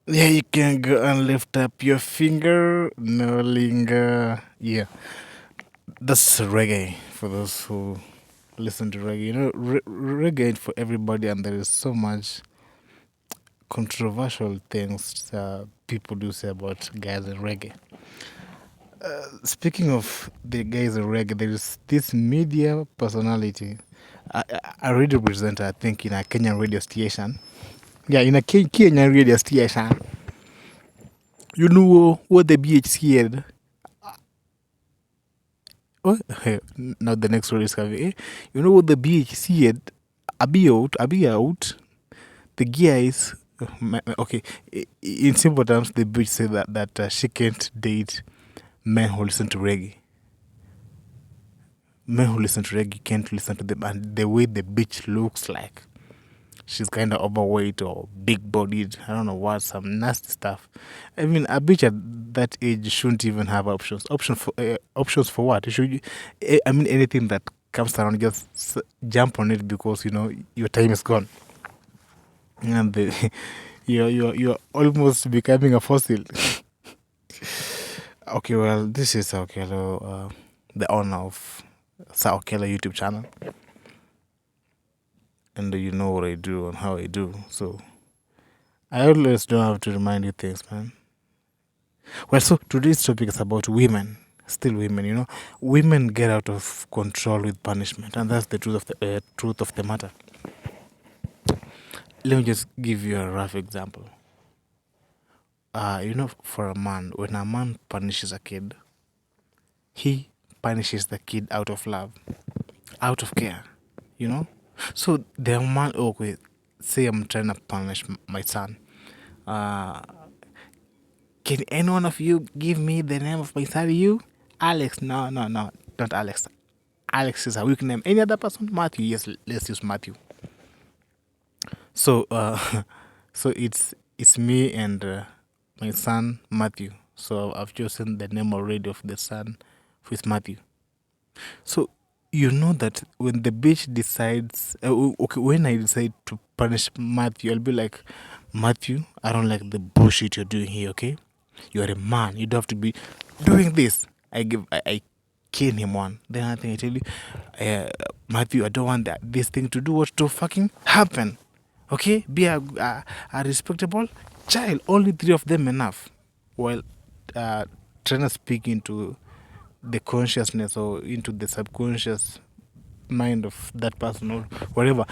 Yeah, you can go and lift up your finger, no linger. Yeah, that's reggae for those who listen to reggae. Reggae ain't for everybody, and there is so much controversial things people do say about guys in reggae. Speaking of the guys in reggae, there is this media personality, a radio presenter, I think, in a Kenyan radio station. Yeah, in a Kenyan radio station. You know what the BHC had? Oh, now the next word is coming. You know what the BHC had? Abi out. The guys, okay, in simple terms, the bitch said that she can't date men who listen to reggae. Men who listen to reggae can't listen to them, and the way the bitch looks like, she's kind of overweight or big bodied. I don't know what, some nasty stuff. I mean, a bitch at that age shouldn't even have options. Options for what? You should. I mean, anything that comes around, just jump on it because your time is gone, and you're almost becoming a fossil. Okay, well, this is Okello, the owner of Okello YouTube channel, and you know what I do and how I do. So I always don't have to remind you things, man. Well, so today's topic is about women. Still women, women get out of control with punishment, and that's the truth of the matter. Let me just give you a rough example. For a man, when a man punishes a kid, he punishes the kid out of love, out of care, you know. So the man, okay, say I'm trying to punish my son. Uh, can any one of you give me the name of my son? You, Alex? No, no, no, not Alex. Alex is a weak name. Any other person? Matthew. Yes, let's use Matthew. So, so it's me and my son Matthew. So I've chosen the name already of the son, with Matthew. So you know that when the bitch decides, okay, when I decide to punish Matthew, I'll be like, Matthew, I don't like the bullshit you're doing here. Okay, you're a man. You don't have to be doing this. I cane him one. Then I think I tell you, Matthew, I don't want this thing to do what to fucking happen. Okay, be a respectable child. Only three of them enough. Well, trying to speak into the consciousness or into the subconscious mind of that person or whatever.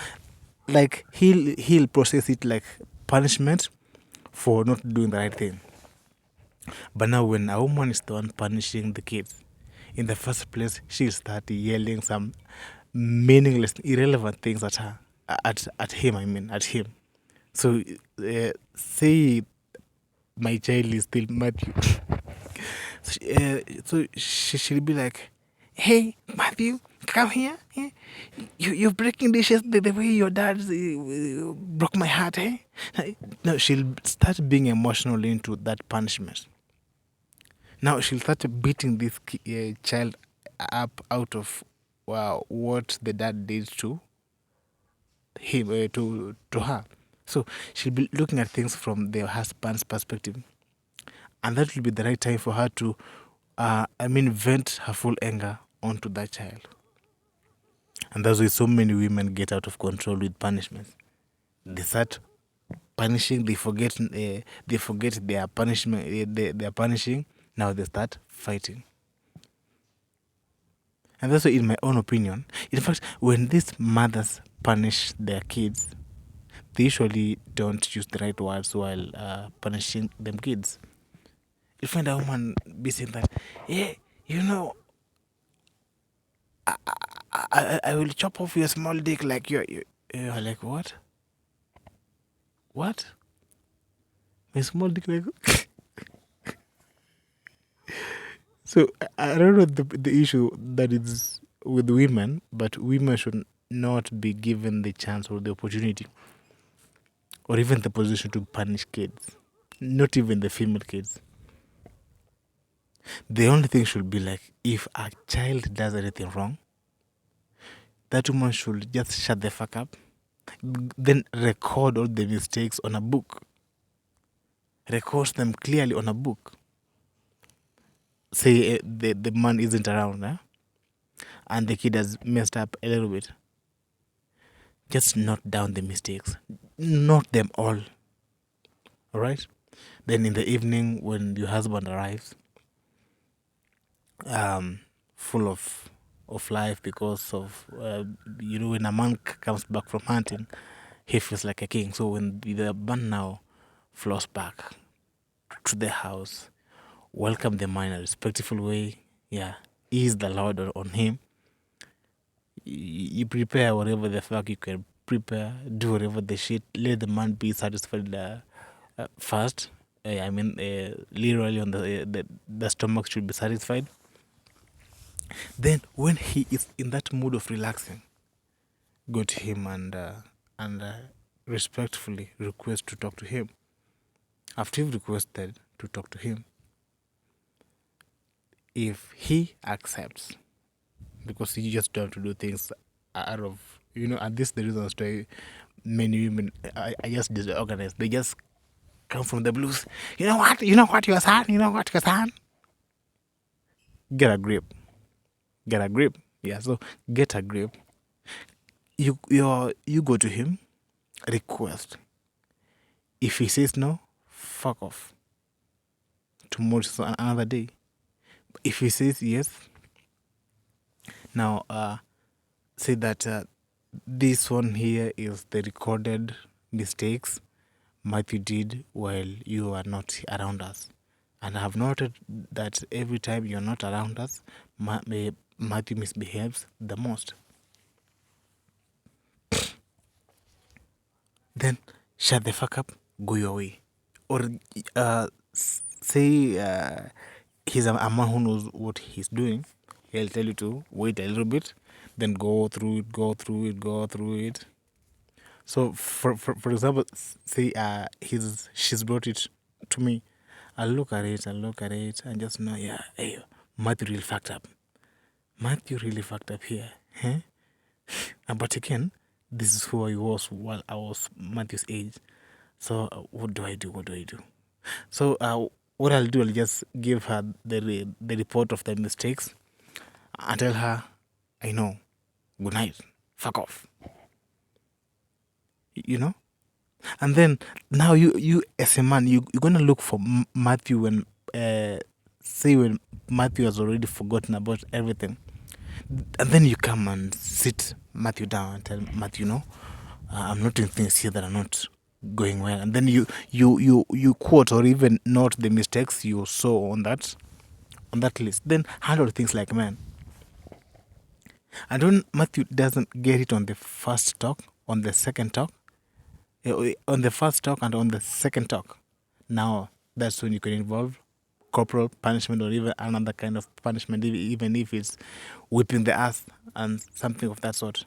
Like he'll process it like punishment for not doing the right thing. But now when a woman is the one punishing the kids, in the first place she'll start yelling some meaningless, irrelevant things at her, at him. I mean, at him. So say my child is still Matthew. She'll be like, "Hey, Matthew, come here. Eh? You're breaking dishes the way your dad broke my heart, eh?" No, she'll start being emotional into that punishment. Now she'll start beating this child up out of what the dad did to him, to her. So she'll be looking at things from the husband's perspective, and that will be the right time for her to, vent her full anger onto that child. And that's why so many women get out of control with punishments. They start punishing. They forget their punishment. They are punishing. Now they start fighting. And that's why, in my own opinion, in fact, when these mothers punish their kids, they usually don't use the right words while punishing them kids. You find a woman be saying that, yeah, you know, I will chop off your small dick like you're like, what? What? My small dick like. So I don't know the issue that is with women, but women should not be given the chance or the opportunity or even the position to punish kids. Not even the female kids. The only thing should be like, if a child does anything wrong, that woman should just shut the fuck up, then record all the mistakes on a book. records them clearly on a book. Say the man isn't around, and the kid has messed up a little bit. Just note down the mistakes. Note them all. All right? Then in the evening, when your husband arrives, full of life because of, when a man comes back from hunting, he feels like a king. So when the man now flows back to the house, welcome the man in a respectful way. Yeah, ease the Lord on him. You prepare whatever the fuck you can prepare. Do whatever the shit. Let the man be satisfied first. Literally on the stomach should be satisfied. Then when he is in that mood of relaxing, go to him and respectfully request to talk to him. After you've requested to talk to him, if he accepts, because you just don't have to do things out of, and this is the reason why many women are just disorganized. They just come from the blues. You know what, your son, get a grip. Yeah, so get a grip. You go to him, request. If he says no, fuck off. Tomorrow's another day. If he says yes, now say that this one here is the recorded mistakes Matthew did while you are not around us. And I have noted that every time you're not around us, Matthew misbehaves the most. Then shut the fuck up, go your way. Or say he's a man who knows what he's doing. He'll tell you to wait a little bit, then go through it. So for example, say she's brought it to me. I'll look at it and just know, yeah, hey, Matthew really fucked up here. Huh? But again, this is who I was while I was Matthew's age. So what do I do? So what I'll do, I'll just give her the report of the mistakes and tell her, I know, good night, fuck off. And then now you as a man, you're gonna look for Matthew when when Matthew has already forgotten about everything, and then you come and sit Matthew down and tell Matthew, I'm noting things here that are not going well, and then you quote or even note the mistakes you saw on that list. Then handle things like man. And when Matthew doesn't get it on the first talk, on the second talk, on the first talk and on the second talk, now that's when you can involve corporal punishment or even another kind of punishment, even if it's whipping the ass and something of that sort.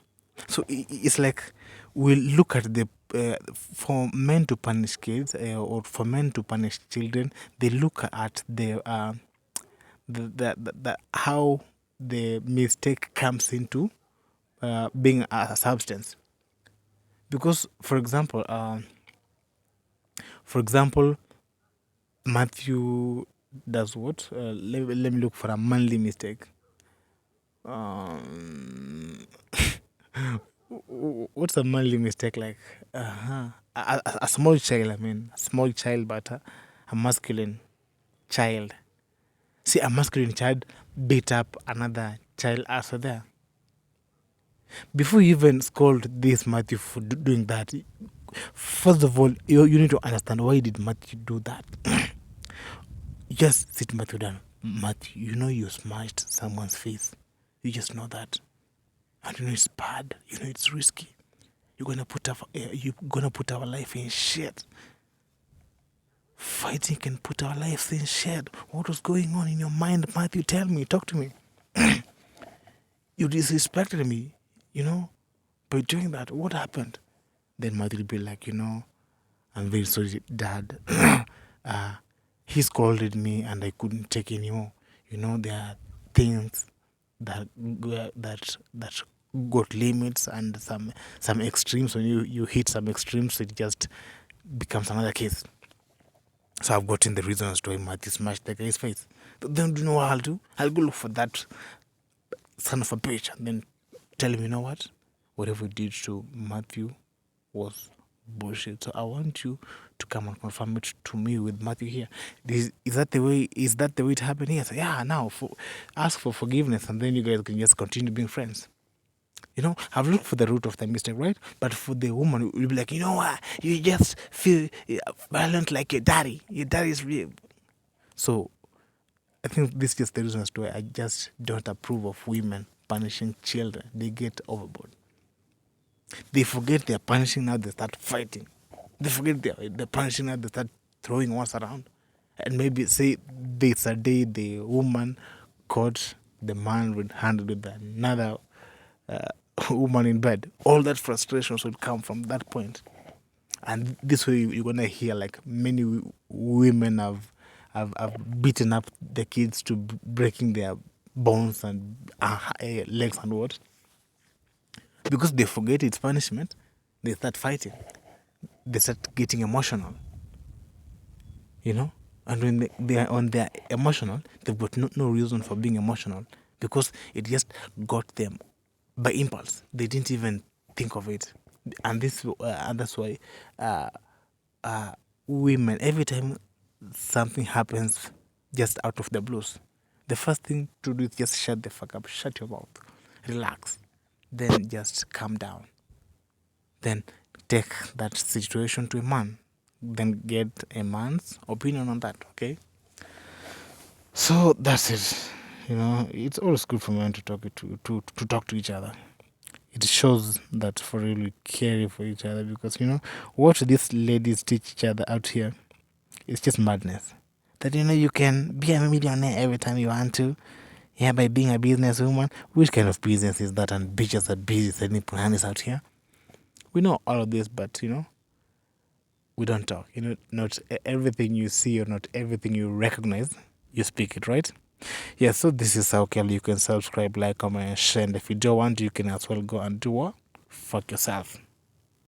So it's like we look at for men to punish kids or for men to punish children, they look at the how the mistake comes into being a substance. Because, for example, Matthew does what? Let me look for a manly mistake. What's a manly mistake like? A small child, a small child, but a masculine child. See, a masculine child beat up another child after there. Before you even scold this Matthew for doing that, first of all, you need to understand, why did Matthew do that? Just sit Matthew down. Matthew, you smashed someone's face. You just know that. And it's bad. It's risky. You're gonna put our life in shit. Fighting can put our lives in shit. What was going on in your mind, Matthew? Tell me, talk to me. You disrespected me, by doing that. What happened? Then Matthew will be like, I'm very sorry, Dad. He scolded me and I couldn't take anymore. There are things that got limits and some extremes. When you hit some extremes, it just becomes another case. So I've gotten the reason as to why Matthew smashed the guy's face. Then do you know what I'll do? I'll go look for that son of a bitch and then tell him, you know what? Whatever you did to Matthew was bullshit. So I want you to come and confirm it to me with Matthew here. Is that the way? Is that the way it happened here? So yeah, now ask for forgiveness, and then you guys can just continue being friends. I've looked for the root of the mistake, right? But for the woman, you'll be like, you know what? You just feel violent like your daddy. Your daddy's real. So I think this is just the reason as to why I just don't approve of women punishing children. They get overboard. They forget they're punishing now, they start fighting. They forget they're punishing now, they start throwing ones around. And maybe say there's a day the woman caught the man red-handed with another woman in bed. All that frustration would come from that point. And this way you're going to hear like many women have beaten up the kids to breaking their bones and legs and what. Because they forget it's punishment, they start fighting. They start getting emotional. And when they're emotional, they've got no reason for being emotional because it just got them by impulse. They didn't even think of it. And that's why women, every time something happens just out of the blues, the first thing to do is just shut the fuck up, shut your mouth, relax, then just calm down. Then take that situation to a man, then get a man's opinion on that, okay? So that's it. It's always good for men to talk to each other. It shows that for real we care for each other because what these ladies teach each other out here is just madness. That you can be a millionaire every time you want to. Yeah, by being a businesswoman. Which kind of business is that? And bitches are busy sending plans out here. We know all of this, but we don't talk. Not everything you see or not everything you recognize, you speak it, right? Yeah, so this is Okello. You can subscribe, like, comment, and share. And if you don't want, you can as well go and do what? Fuck yourself.